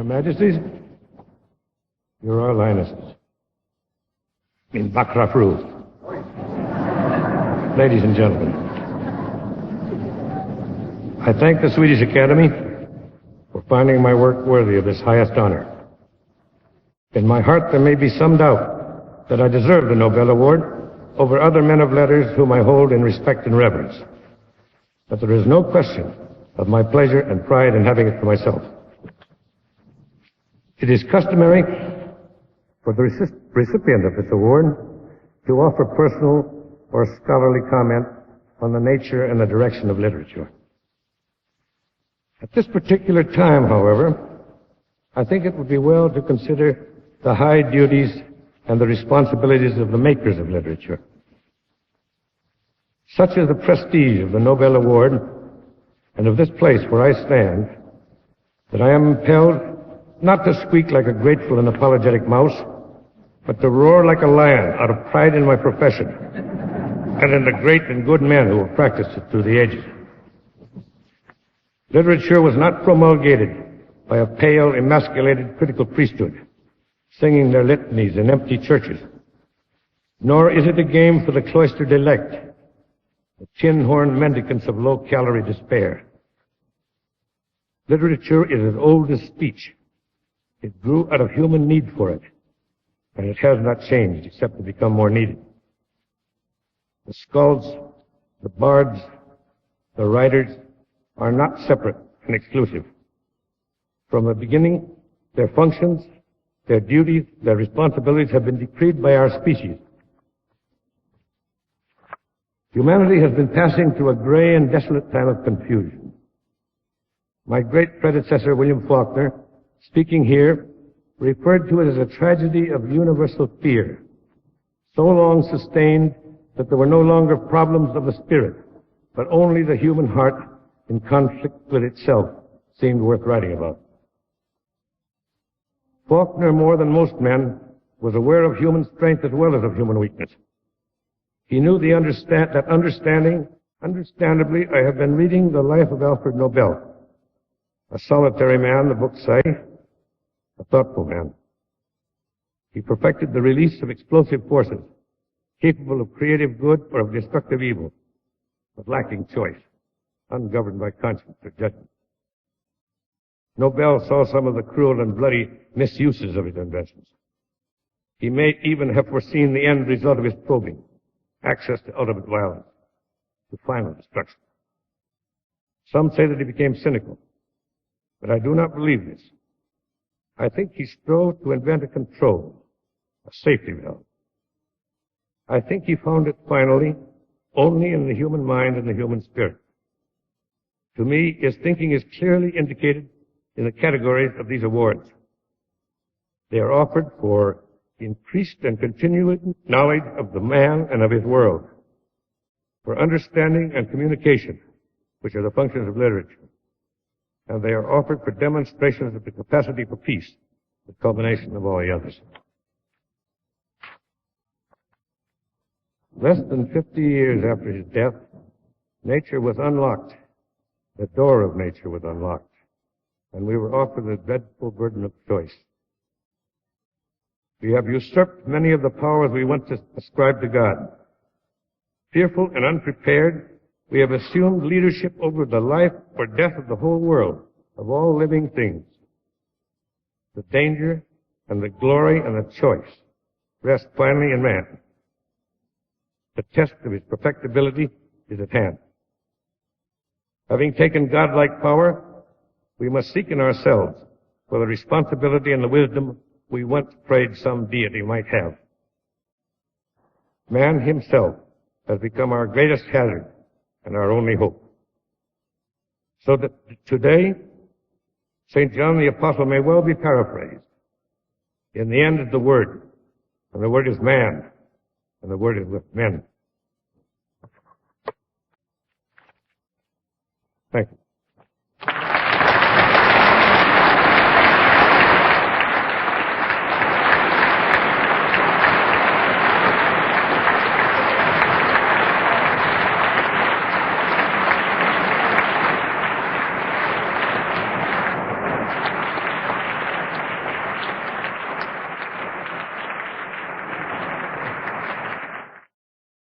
Your Majesties, Your Royal Highnesses, in Bakrafru, ladies and gentlemen, I thank the Swedish Academy for finding my work worthy of this highest honor. In my heart, there may be some doubt that I deserve the Nobel Award over other men of letters whom I hold in respect and reverence. But there is no question of my pleasure and pride in having it for myself. It is customary for the recipient of this award to offer personal or scholarly comment on the nature and the direction of literature. At this particular time, however, I think it would be well to consider the high duties and the responsibilities of the makers of literature. Such is the prestige of the Nobel Award and of this place where I stand, that I am impelled not to squeak like a grateful and apologetic mouse, but to roar like a lion out of pride in my profession and in the great and good men who have practiced it through the ages. Literature was not promulgated by a pale, emasculated critical priesthood, singing their litanies in empty churches. Nor is it a game for the cloistered elect, the tin-horn mendicants of low-calorie despair. Literature is as old as speech. It grew out of human need for it, and it has not changed except to become more needed. The skalds, the bards, the writers are not separate and exclusive. From the beginning, their functions, their duties, their responsibilities have been decreed by our species. Humanity has been passing through a gray and desolate time of confusion. My great predecessor, William Faulkner, speaking here, referred to it as a tragedy of universal fear, so long sustained that there were no longer problems of the spirit, but only the human heart in conflict with itself seemed worth writing about. Faulkner, more than most men, was aware of human strength as well as of human weakness. He knew that understanding. Understandably, I have been reading the life of Alfred Nobel, a solitary man, the books say, a thoughtful man. He perfected the release of explosive forces, capable of creative good or of destructive evil, but lacking choice, ungoverned by conscience or judgment. Nobel saw some of the cruel and bloody misuses of his inventions. He may even have foreseen the end result of his probing, access to ultimate violence, to final destruction. Some say that he became cynical, but I do not believe this. I think he strove to invent a control, a safety valve. I think he found it finally only in the human mind and the human spirit. To me, his thinking is clearly indicated in the categories of these awards. They are offered for increased and continuing knowledge of the man and of his world, for understanding and communication, which are the functions of literature, and they are offered for demonstrations of the capacity for peace, the culmination of all the others. Less than 50 years after his death, nature was unlocked. The door of nature was unlocked, and we were offered the dreadful burden of choice. We have usurped many of the powers we once ascribed to God. Fearful and unprepared, we have assumed leadership over the life or death of the whole world, of all living things. The danger and the glory and the choice rest finally in man. The test of his perfectibility is at hand. Having taken godlike power, we must seek in ourselves for the responsibility and the wisdom we once prayed some deity might have. Man himself has become our greatest hazard and our only hope. So that today, St. John the Apostle may well be paraphrased. In the end is the Word, and the Word is man, and the Word is with men. Thank you.